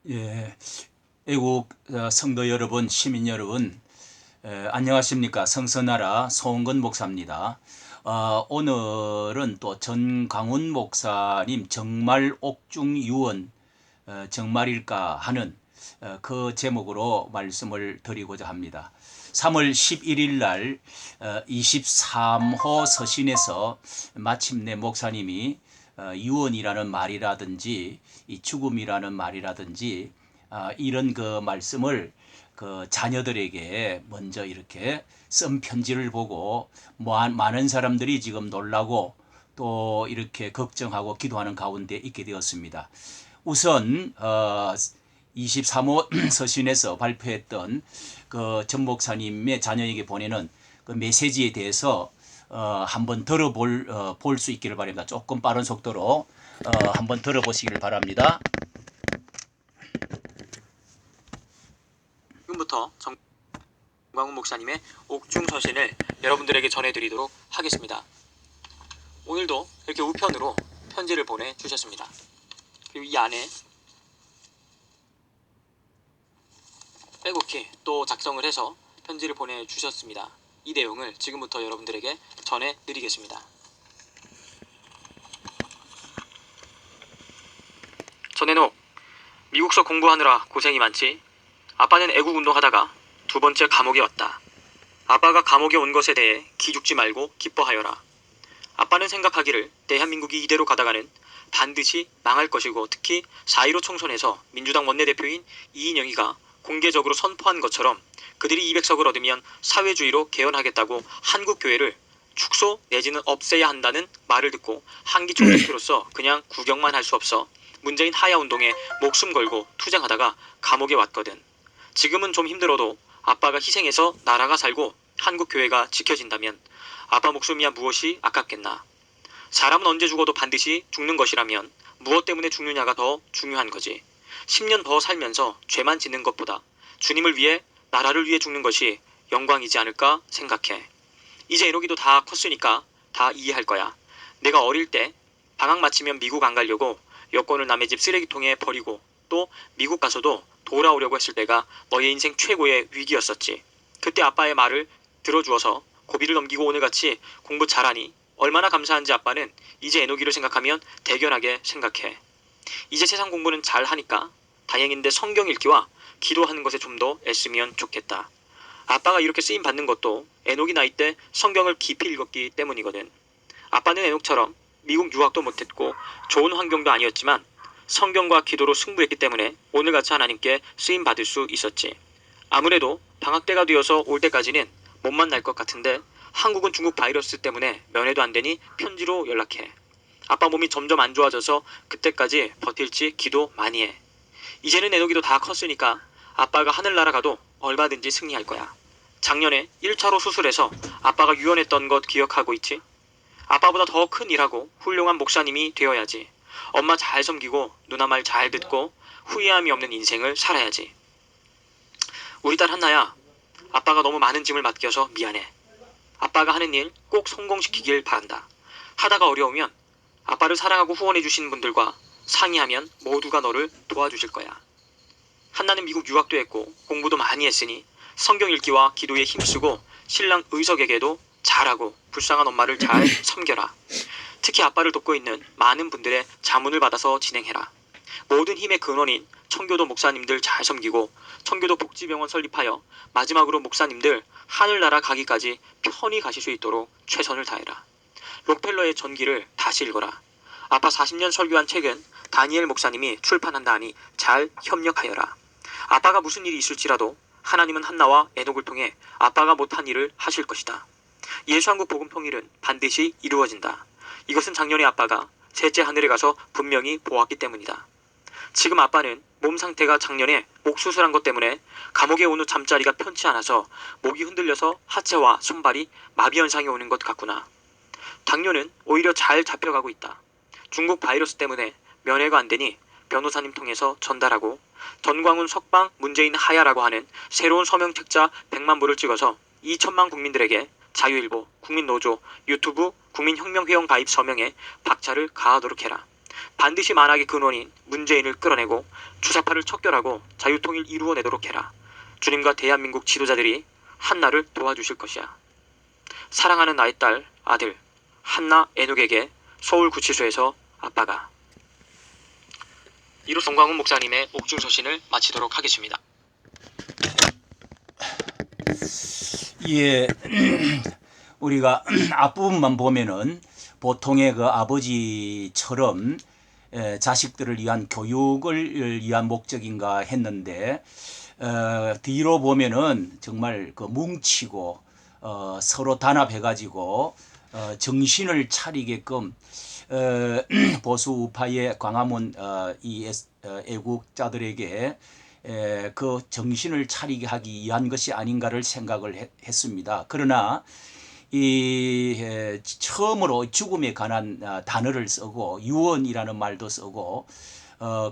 예, 애국 성도 여러분, 시민 여러분, 안녕하십니까? 성서나라 소원근 목사입니다. 오늘은 또 전광훈 목사님 정말 옥중 유언, 정말일까 하는 그 제목으로 말씀을 드리고자 합니다. 3월 11일 날 23호 서신에서 마침내 목사님이 유언이라는 말이라든지 이 죽음이라는 말이라든지 이런 그 말씀을 그 자녀들에게 먼저 이렇게 쓴 편지를 보고 많은 사람들이 지금 놀라고 또 이렇게 걱정하고 기도하는 가운데 있게 되었습니다. 우선 23호 서신에서 발표했던 그 전 목사님의 자녀에게 보내는 그 메시지에 대해서 한번 볼 수 있기를 바랍니다. 조금 빠른 속도로 한번 들어보시길 바랍니다. 지금부터 정광훈 목사님의 옥중 서신을 여러분들에게 전해드리도록 하겠습니다. 오늘도 이렇게 우편으로 편지를 보내주셨습니다. 그리고 이 안에 빼곡히 또 작성을 해서 편지를 보내주셨습니다. 이 내용을 지금부터 여러분들에게 전해드리겠습니다. 전해놓, 미국서 공부하느라 고생이 많지. 아빠는 애국운동하다가 두 번째 감옥에 왔다. 아빠가 감옥에 온 것에 대해 기죽지 말고 기뻐하여라. 아빠는 생각하기를 대한민국이 이대로 가다가는 반드시 망할 것이고, 특히 4.15 총선에서 민주당 원내대표인 이인영이가 공개적으로 선포한 것처럼 그들이 200석을 얻으면 사회주의로 개헌하겠다고 한국교회를 축소 내지는 없애야 한다는 말을 듣고 한기 총대표로서 그냥 구경만 할 수 없어 문재인 하야운동에 목숨 걸고 투쟁하다가 감옥에 왔거든. 지금은 좀 힘들어도 아빠가 희생해서 나라가 살고 한국교회가 지켜진다면 아빠 목숨이야 무엇이 아깝겠나. 사람은 언제 죽어도 반드시 죽는 것이라면 무엇 때문에 죽느냐가 더 중요한 거지. 10년 더 살면서 죄만 짓는 것보다 주님을 위해, 나라를 위해 죽는 것이 영광이지 않을까 생각해. 이제 에녹이도 다 컸으니까 다 이해할 거야. 내가 어릴 때 방학 마치면 미국 안 가려고 여권을 남의 집 쓰레기통에 버리고 또 미국 가서도 돌아오려고 했을 때가 너의 인생 최고의 위기였었지. 그때 아빠의 말을 들어주어서 고비를 넘기고 오늘같이 공부 잘하니 얼마나 감사한지 아빠는 이제 에녹이를 생각하면 대견하게 생각해. 이제 세상 공부는 잘하니까 다행인데 성경 읽기와 기도하는 것에 좀 더 애쓰면 좋겠다. 아빠가 이렇게 쓰임 받는 것도 에녹이 나이 때 성경을 깊이 읽었기 때문이거든. 아빠는 에녹처럼 미국 유학도 못했고 좋은 환경도 아니었지만 성경과 기도로 승부했기 때문에 오늘같이 하나님께 쓰임 받을 수 있었지. 아무래도 방학 때가 되어서 올 때까지는 못 만날 것 같은데 한국은 중국 바이러스 때문에 면회도 안 되니 편지로 연락해. 아빠 몸이 점점 안 좋아져서 그때까지 버틸지 기도 많이 해. 이제는 에녹이도 다 컸으니까 아빠가 하늘나라 가도 얼마든지 승리할 거야. 작년에 1차로 수술해서 아빠가 유언했던 것 기억하고 있지? 아빠보다 더 큰 일하고 훌륭한 목사님이 되어야지. 엄마 잘 섬기고 누나 말 잘 듣고 후회함이 없는 인생을 살아야지. 우리 딸 한나야, 아빠가 너무 많은 짐을 맡겨서 미안해. 아빠가 하는 일 꼭 성공시키길 바란다. 하다가 어려우면 아빠를 사랑하고 후원해주신 분들과 상의하면 모두가 너를 도와주실 거야. 한나는 미국 유학도 했고 공부도 많이 했으니 성경 읽기와 기도에 힘쓰고 신랑 의석에게도 잘하고 불쌍한 엄마를 잘 섬겨라. 특히 아빠를 돕고 있는 많은 분들의 자문을 받아서 진행해라. 모든 힘의 근원인 청교도 목사님들 잘 섬기고 청교도 복지병원 설립하여 마지막으로 목사님들 하늘나라 가기까지 편히 가실 수 있도록 최선을 다해라. 록펠러의 전기를 다시 읽어라. 아빠 40년 설교한 책은 다니엘 목사님이 출판한다 하니 잘 협력하여라. 아빠가 무슨 일이 있을지라도 하나님은 한나와 에녹을 통해 아빠가 못한 일을 하실 것이다. 예수한국 복음 통일은 반드시 이루어진다. 이것은 작년에 아빠가 셋째 하늘에 가서 분명히 보았기 때문이다. 지금 아빠는 몸 상태가 작년에 목 수술한 것 때문에 감옥에 온 후 잠자리가 편치 않아서 목이 흔들려서 하체와 손발이 마비 현상이 오는 것 같구나. 당뇨는 오히려 잘 잡혀가고 있다. 중국 바이러스 때문에 면회가 안 되니 변호사님 통해서 전달하고 전광훈 석방 문재인 하야라고 하는 새로운 서명 책자 100만 부를 찍어서 2천만 국민들에게 자유일보, 국민노조, 유튜브, 국민혁명회원 가입 서명에 박차를 가하도록 해라. 반드시 만악의 근원인 문재인을 끌어내고 주사파를 척결하고 자유통일 이루어내도록 해라. 주님과 대한민국 지도자들이 한나를 도와주실 것이야. 사랑하는 나의 딸, 아들 한나 애녹에게 서울구치소에서 아빠가. 이로 송광훈 목사님의 옥중서신을 마치도록 하겠습니다. 예, 우리가 앞부분만 보면은 보통의 그 아버지처럼 자식들을 위한 교육을 위한 목적인가 했는데 뒤로 보면은 정말 그 뭉치고 서로 단합해가지고 정신을 차리게끔 보수 우파의 광화문 애국자들에게 그 정신을 차리게 하기 위한 것이 아닌가를 생각을 했습니다. 그러나 처음으로 죽음에 관한 단어를 쓰고 유언이라는 말도 쓰고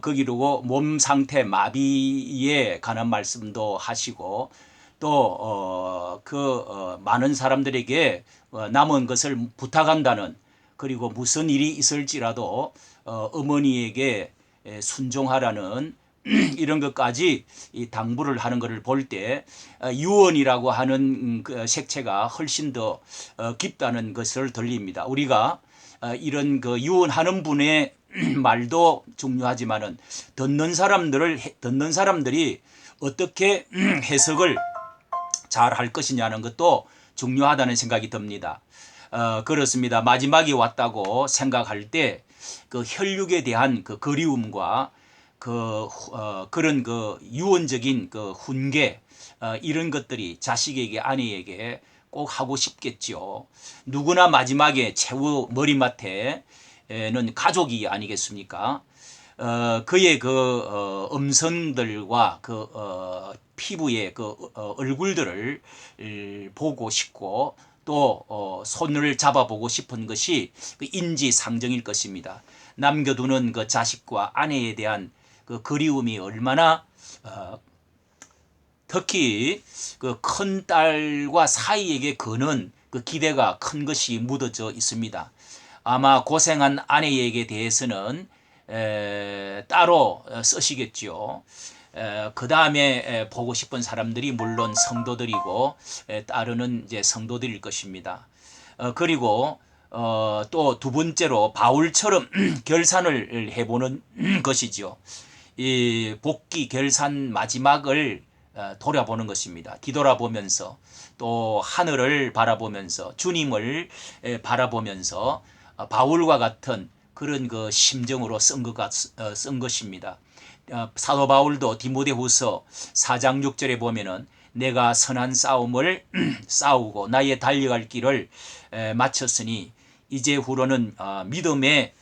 거기로 몸 상태 마비에 관한 말씀도 하시고 또 많은 사람들에게 남은 것을 부탁한다는, 그리고 무슨 일이 있을지라도 어머니에게 순종하라는 이런 것까지 당부를 하는 것을 볼 때 유언이라고 하는 그 색채가 훨씬 더 깊다는 것을 들립니다. 우리가 이런 그 유언하는 분의 말도 중요하지만은 듣는 사람들이 어떻게 해석을 잘 할 것이냐는 것도 중요하다는 생각이 듭니다. 그렇습니다. 마지막이 왔다고 생각할 때 그 혈육에 대한 그 그리움과 그런 그 유언적인 그 훈계 이런 것들이 자식에게, 아내에게 꼭 하고 싶겠죠. 누구나 마지막에 최후 머리맡에는 가족이 아니겠습니까? 그의 그 음성들과 그 피부의 그 얼굴들을 보고 싶고 또 손을 잡아보고 싶은 것이 그 인지상정일 것입니다. 남겨두는 그 자식과 아내에 대한 그 그리움이 얼마나 특히 그 큰 딸과 사이에게 거는 그 기대가 큰 것이 묻어져 있습니다. 아마 고생한 아내에게 대해서는 따로 쓰시겠죠. 그 다음에 보고 싶은 사람들이 물론 성도들이고 따르는 이제 성도들일 것입니다. 그리고 또 두 번째로 바울처럼 결산을 해보는 것이죠. 이 복귀 결산 마지막을 돌아보는 것입니다. 뒤돌아보면서 또 하늘을 바라보면서 주님을 바라보면서 바울과 같은 그런 그 심정으로 쓴 것입니다. 사도 바울도 디모데후서 4장 6절에 보면은 내가 선한 싸움을 싸우고 나의 달려갈 길을 마쳤으니 이제후로는 믿음의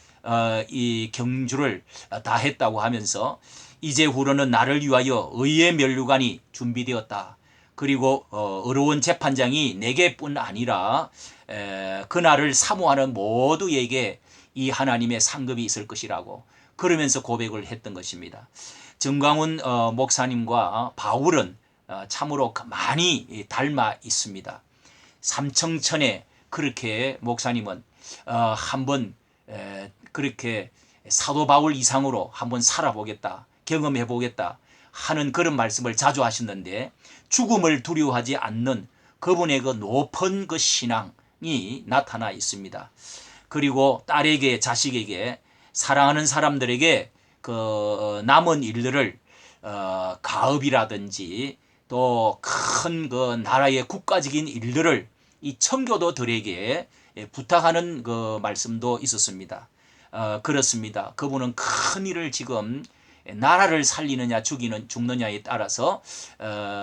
이 경주를 다 했다고 하면서 이제후로는 나를 위하여 의의 면류관이 준비되었다. 그리고 어려운 재판장이 내게뿐 아니라 그날을 사모하는 모두에게 이 하나님의 상급이 있을 것이라고 그러면서 고백을 했던 것입니다. 정광훈 목사님과 바울은 참으로 많이 닮아 있습니다. 삼청천에 그렇게 목사님은 한번 그렇게 사도 바울 이상으로 한번 살아보겠다, 경험해보겠다 하는 그런 말씀을 자주 하셨는데 죽음을 두려워하지 않는 그분의 그 높은 그 신앙이 나타나 있습니다. 그리고 딸에게, 자식에게, 사랑하는 사람들에게 그 남은 일들을 가업이라든지 또 큰 그 나라의 국가적인 일들을 이 청교도들에게 부탁하는 그 말씀도 있었습니다. 그렇습니다. 그분은 큰 일을 지금 나라를 살리느냐 죽느냐에 따라서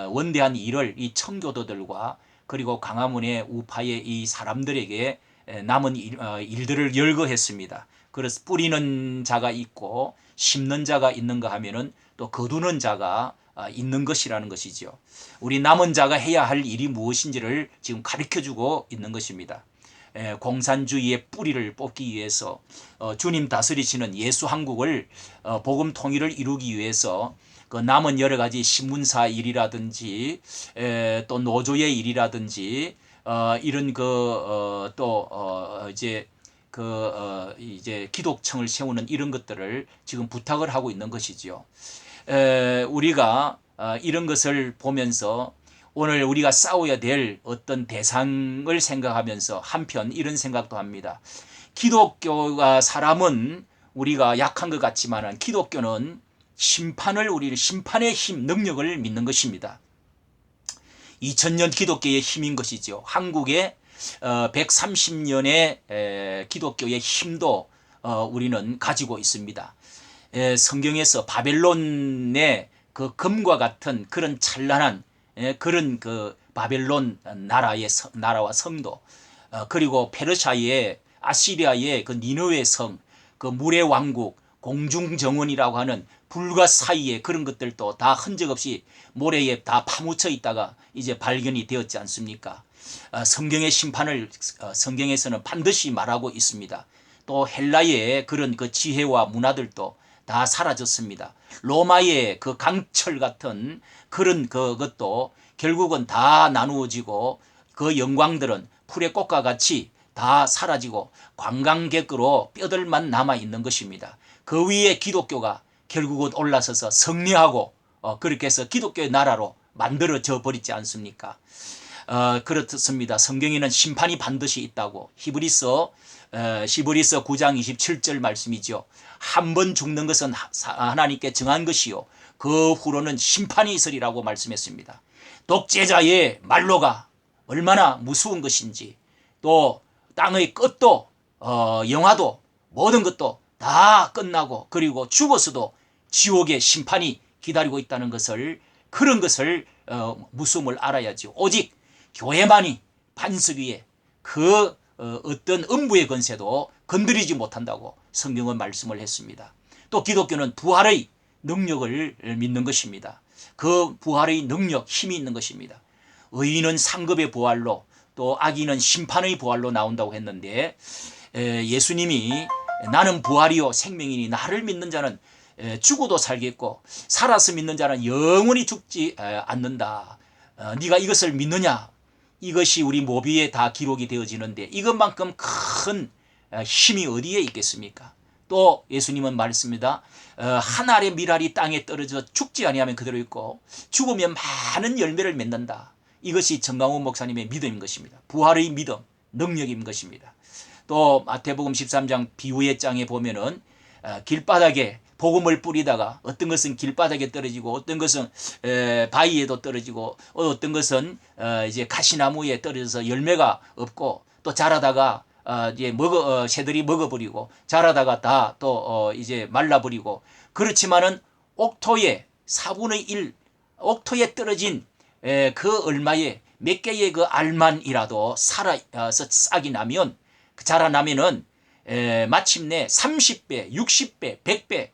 원대한 일을 이 청교도들과 그리고 광화문의 우파의 이 사람들에게 남은 일들을 열거했습니다. 그래서 뿌리는 자가 있고 심는 자가 있는가 하면은 또 거두는 자가 있는 것이라는 것이죠. 우리 남은 자가 해야 할 일이 무엇인지를 지금 가르쳐주고 있는 것입니다. 공산주의의 뿌리를 뽑기 위해서 주님 다스리시는 예수 한국을 복음 통일을 이루기 위해서 그 남은 여러 가지 신문사 일이라든지 또 노조의 일이라든지 이런 그 또 이제 이제 기독청을 세우는 이런 것들을 지금 부탁을 하고 있는 것이지요. 우리가 이런 것을 보면서 오늘 우리가 싸워야 될 어떤 대상을 생각하면서 한편 이런 생각도 합니다. 기독교가 사람은 우리가 약한 것 같지만 기독교는 우리 심판의 힘, 능력을 믿는 것입니다. 2000년 기독교의 힘인 것이죠. 한국의 130년의 기독교의 힘도 우리는 가지고 있습니다. 성경에서 바벨론의 그 금과 같은 그런 찬란한 그런 그 바벨론 나라와 성도, 그리고 페르시아의 아시리아의 그 니느웨 성, 그 물의 왕국, 공중정원이라고 하는 불과 사이에 그런 것들도 다 흔적 없이 모래에 다 파묻혀 있다가 이제 발견이 되었지 않습니까? 성경의 심판을 성경에서는 반드시 말하고 있습니다. 또 헬라의 그런 그 지혜와 문화들도 다 사라졌습니다. 로마의 그 강철 같은 그런 그것도 결국은 다 나누어지고 그 영광들은 풀의 꽃과 같이 다 사라지고 관광객으로 뼈들만 남아 있는 것입니다. 그 위에 기독교가 결국은 올라서서 승리하고 그렇게 해서 기독교의 나라로 만들어져 버리지 않습니까? 그렇습니다. 성경에는 심판이 반드시 있다고 히브리서 9장 27절 말씀이죠. 한 번 죽는 것은 하나님께 정한 것이요 그 후로는 심판이 있으리라고 말씀했습니다. 독재자의 말로가 얼마나 무서운 것인지, 또 땅의 끝도 영화도 모든 것도 다 끝나고 그리고 죽어서도 지옥의 심판이 기다리고 있다는 것을, 그런 것을 무서움을 알아야죠. 오직 교회만이 반석 위에 그 어떤 음부의 권세도 건드리지 못한다고 성경은 말씀을 했습니다. 또 기독교는 부활의 능력을 믿는 것입니다. 그 부활의 능력, 힘이 있는 것입니다. 의인은 상급의 부활로, 또 악인은 심판의 부활로 나온다고 했는데, 예수님이 나는 부활이요 생명이니 나를 믿는 자는 죽어도 살겠고 살아서 믿는 자는 영원히 죽지 않는다. 네가 이것을 믿느냐? 이것이 우리 모비에 다 기록이 되어지는데 이것만큼 큰 힘이 어디에 있겠습니까? 또 예수님은 말씀입니다. 한 알의 밀알이 땅에 떨어져 죽지 아니하면 그대로 있고 죽으면 많은 열매를 맺는다. 이것이 정강훈 목사님의 믿음인 것입니다. 부활의 믿음, 능력인 것입니다. 또 마태복음 13장 비유의 장에 보면은 길바닥에 복음을 뿌리다가 어떤 것은 길바닥에 떨어지고 어떤 것은 바위에도 떨어지고 어떤 것은 이제 가시나무에 떨어져서 열매가 없고, 또 자라다가 이제 새들이 먹어버리고 자라다가 다 또 이제 말라버리고, 그렇지만은 옥토에 4분의 1 옥토에 떨어진 그 얼마에 몇 개의 그 알만이라도 살아서 싹이 나면, 자라나면은 마침내 30배, 60배, 100배,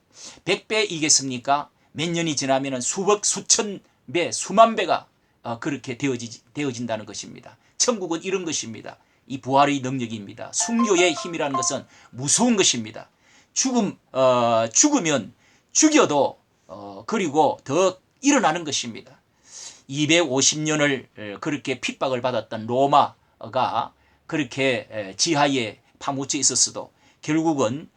100배이겠습니까? 몇 년이 지나면은 수백, 수천 배, 수만 배가 그렇게 되어진다는 것입니다. 천국은 이런 것입니다. 이 부활의 능력입니다. 순교의 힘이라는 것은 무서운 것입니다. 죽으면 죽여도 그리고 더 일어나는 것입니다. 250년을 그렇게 핍박을 받았던 로마가 그렇게 지하에 파묻혀 있었어도 결국은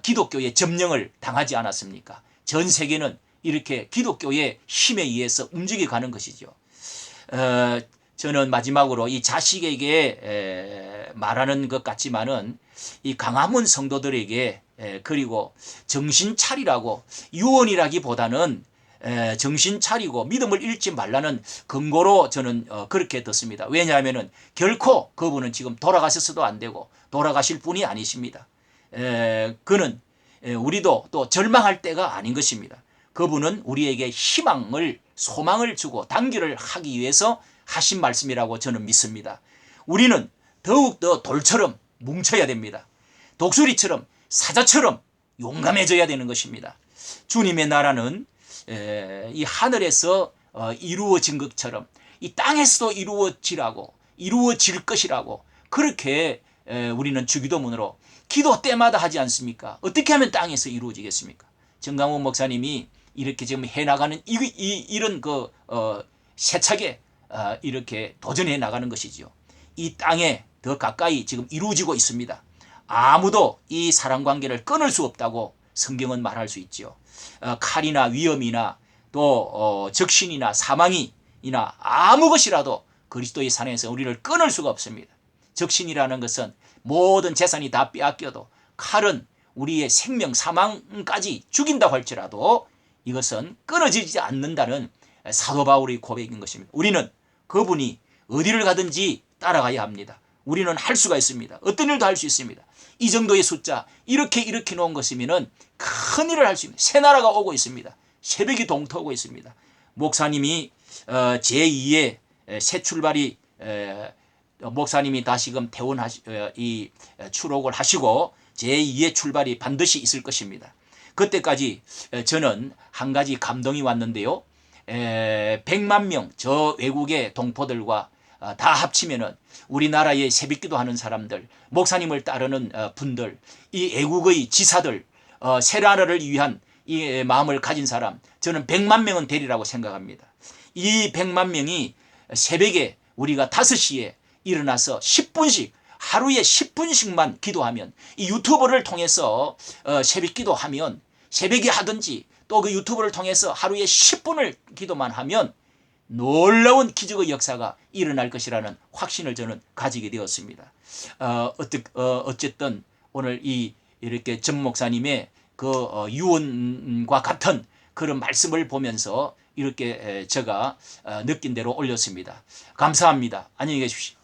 기독교의 점령을 당하지 않았습니까? 전 세계는 이렇게 기독교의 힘에 의해서 움직여가는 것이죠. 저는 마지막으로 이 자식에게 말하는 것 같지만은 이 강화문 성도들에게 그리고 정신 차리라고, 유언이라기보다는 정신 차리고 믿음을 잃지 말라는 근거로 저는 그렇게 듣습니다. 왜냐하면은 결코 그분은 지금 돌아가셨어도 안 되고 돌아가실 분이 아니십니다. 그는 우리도 또 절망할 때가 아닌 것입니다. 그분은 우리에게 희망을, 소망을 주고 단결을 하기 위해서 하신 말씀이라고 저는 믿습니다. 우리는 더욱더 돌처럼 뭉쳐야 됩니다. 독수리처럼, 사자처럼 용감해져야 되는 것입니다. 주님의 나라는 이 하늘에서 이루어진 것처럼 이 땅에서도 이루어질 것이라고 그렇게 우리는 주기도문으로 기도 때마다 하지 않습니까? 어떻게 하면 땅에서 이루어지겠습니까? 정강훈 목사님이 이렇게 지금 해나가는 이런 세차게 이렇게 도전해 나가는 것이죠. 이 땅에 더 가까이 지금 이루어지고 있습니다. 아무도 이 사람 관계를 끊을 수 없다고 성경은 말할 수 있죠. 칼이나 위험이나 또 적신이나 사망이나 아무 것이라도 그리스도의 산에서 우리를 끊을 수가 없습니다. 적신이라는 것은 모든 재산이 다 빼앗겨도, 칼은 우리의 생명 사망까지 죽인다고 할지라도 이것은 끊어지지 않는다는 사도 바울의 고백인 것입니다. 우리는 그분이 어디를 가든지 따라가야 합니다. 우리는 할 수가 있습니다. 어떤 일도 할 수 있습니다. 이 정도의 숫자 이렇게 놓은 것이면 큰 일을 할 수 있습니다. 새 나라가 오고 있습니다. 새벽이 동토하고 있습니다. 목사님이 제2의 새 출발이 목사님이 다시금 이 출옥을 하시고 제2의 출발이 반드시 있을 것입니다. 그때까지 저는 한 가지 감동이 왔는데요. 100만 명 저 외국의 동포들과 다 합치면은 우리나라의 새벽기도 하는 사람들, 목사님을 따르는 분들, 이 애국의 지사들, 새 나라를 위한 이 마음을 가진 사람, 저는 100만 명은 되리라고 생각합니다. 이 100만 명이 새벽에 우리가 5시에 일어나서 10분씩, 하루에 10분씩만 기도하면, 이 유튜브를 통해서 새벽기도 하면, 새벽에 하든지 또 그 유튜브를 통해서 하루에 10분을 기도만 하면 놀라운 기적의 역사가 일어날 것이라는 확신을 저는 가지게 되었습니다. 어쨌든 오늘 이렇게 전 목사님의 그 유언과 같은 그런 말씀을 보면서 이렇게 제가 느낀 대로 올렸습니다. 감사합니다. 안녕히 계십시오.